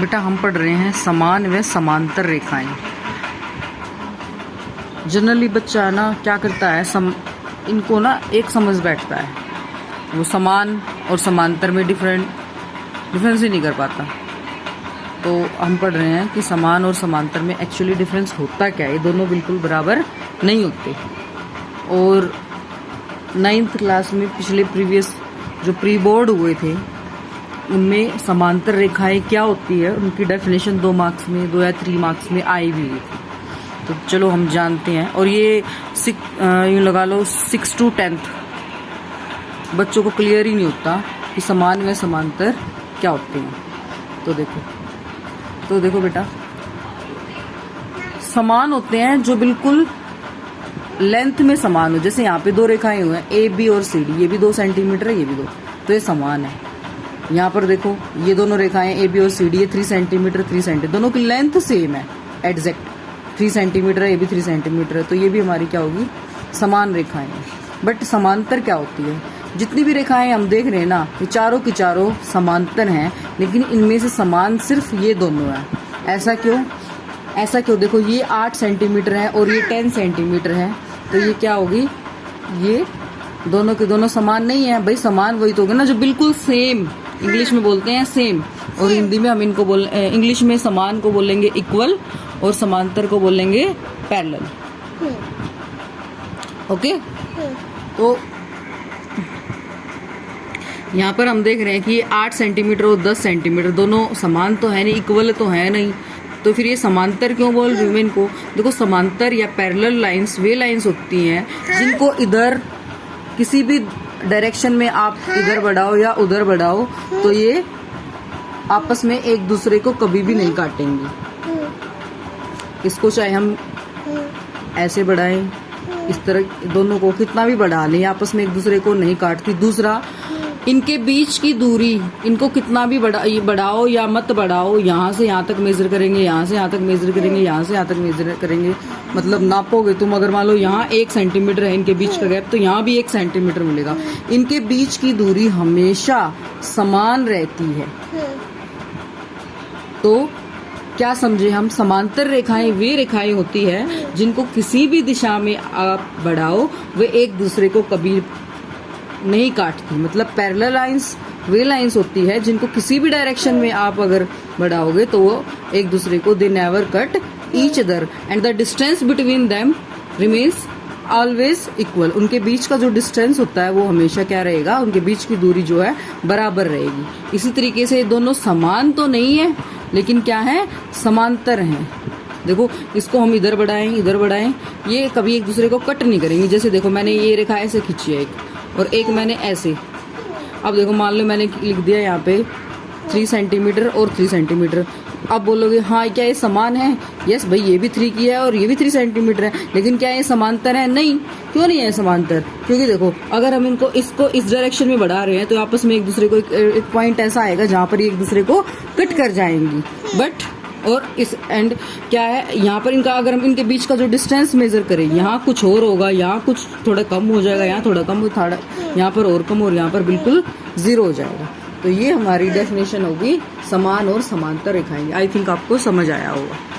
बेटा हम पढ़ रहे हैं समान व समांतर रेखाएं। जनरली बच्चा ना क्या करता है, इनको ना एक समझ बैठता है, वो समान और समांतर में डिफरेंस ही नहीं कर पाता। तो हम पढ़ रहे हैं कि समान और समांतर में एक्चुअली डिफरेंस होता क्या है, ये दोनों बिल्कुल बराबर नहीं होते। और 9th क्लास में पिछले प्रीवियस जो प्री बोर्ड हुए थे उनमें समांतर रेखाएं क्या होती है उनकी डेफिनेशन 2 मार्क्स में 2 या 3 मार्क्स में आई भी थी। तो चलो हम जानते हैं। और ये यूँ लगा लो 6 to 10th बच्चों को क्लियर ही नहीं होता कि समान व समांतर क्या होते हैं। तो देखो बेटा, समान होते हैं जो बिल्कुल लेंथ में समान हो। जैसे यहाँ पे 2 रेखाएं हुए हैं ए बी और सी डी, ये भी 2 सेंटीमीटर है, ये भी 2, तो ये समान है। यहाँ पर देखो ये दोनों रेखाएं ए बी और सी डी, ये 3 सेंटीमीटर 3 सेंटीमीटर, दोनों की लेंथ सेम है एग्जैक्ट 3 सेंटीमीटर है, ये भी 3 सेंटीमीटर है, तो ये भी हमारी क्या होगी, समान रेखाएं हैं। बट समांतर क्या होती है, जितनी भी रेखाएं हम देख रहे हैं ना, ये चारों की चारों समांतर हैं, लेकिन इनमें से समान सिर्फ ये दोनों है। ऐसा क्यों? देखो ये 8 सेंटीमीटर है और ये 10 सेंटीमीटर है, तो ये क्या होगी, ये दोनों के दोनों समान नहीं है। भाई समान वही तो होगा ना जो बिल्कुल सेम, इंग्लिश में बोलते हैं सेम, और हिंदी में हम इनको इंग्लिश में समान को बोलेंगे इक्वल और समांतर को बोलेंगे पैरेलल। ओके, तो यहाँ पर हम देख रहे हैं कि 8 सेंटीमीटर और 10 सेंटीमीटर दोनों समान तो है नहीं, इक्वल तो है नहीं, तो फिर ये समांतर क्यों बोल रही हूँ मैं इनको। देखो समांतर या पैरेलल लाइंस वे लाइंस होती हैं जिनको इधर किसी भी डायरेक्शन में आप इधर बढ़ाओ या उधर बढ़ाओ तो ये आपस में एक दूसरे को कभी भी नहीं काटेंगे। इसको चाहे हम ऐसे बढ़ाएं, इस तरह दोनों को कितना भी बढ़ा लें, आपस में एक दूसरे को नहीं काटती। दूसरा, इनके बीच की दूरी, इनको कितना भी बढ़ाओ या मत बढ़ाओ, यहाँ से यहाँ तक मेजर करेंगे, यहाँ से यहाँ तक मेजर करेंगे, यहाँ से यहाँ तक मेजर करेंगे, मतलब नापोगे तुम, अगर मान लो यहाँ 1 सेंटीमीटर है इनके बीच का गैप, तो यहाँ भी 1 सेंटीमीटर मिलेगा। इनके बीच की दूरी हमेशा समान रहती है। तो क्या समझे हम, समांतर रेखाएं वे रेखाएं होती है जिनको किसी भी दिशा में आप बढ़ाओ वे एक दूसरे को कभी नहीं काटती। मतलब पैरेलल लाइंस वे लाइंस होती है जिनको किसी भी डायरेक्शन में आप अगर बढ़ाओगे तो वो एक दूसरे को they never cut each other and the distance between them remains always equal. उनके बीच का जो डिस्टेंस होता है वो हमेशा क्या रहेगा, उनके बीच की दूरी जो है बराबर रहेगी। इसी तरीके से दोनों समान तो नहीं है लेकिन क्या है, समांतर हैं। देखो इसको हम इधर बढ़ाएं, ये कभी एक दूसरे को कट नहीं करेंगे। जैसे देखो मैंने ये रेखा ऐसे खींची है एक, और एक मैंने ऐसे। अब देखो मान लो मैंने लिख दिया यहाँ पे 3 सेंटीमीटर और 3 सेंटीमीटर। अब बोलोगे हाँ क्या ये समान है? यस भाई, ये भी 3 की है और ये भी 3 सेंटीमीटर है, लेकिन क्या ये समांतर है? नहीं। क्यों नहीं है समांतर? क्योंकि देखो अगर हम इसको इस डायरेक्शन में बढ़ा रहे हैं तो आपस में एक दूसरे को एक पॉइंट ऐसा आएगा जहाँ पर एक दूसरे को कट कर जाएंगी। बट और इस एंड क्या है, यहाँ पर इनका अगर हम इनके बीच का जो डिस्टेंस मेजर करें, यहाँ कुछ और होगा, यहाँ कुछ थोड़ा कम हो जाएगा, यहाँ थोड़ा कम, यहाँ पर और कम, और यहाँ पर बिल्कुल 0 हो जाएगा। तो ये हमारी डेफिनेशन होगी समान और समांतर रेखाएं। आई थिंक आपको समझ आया होगा।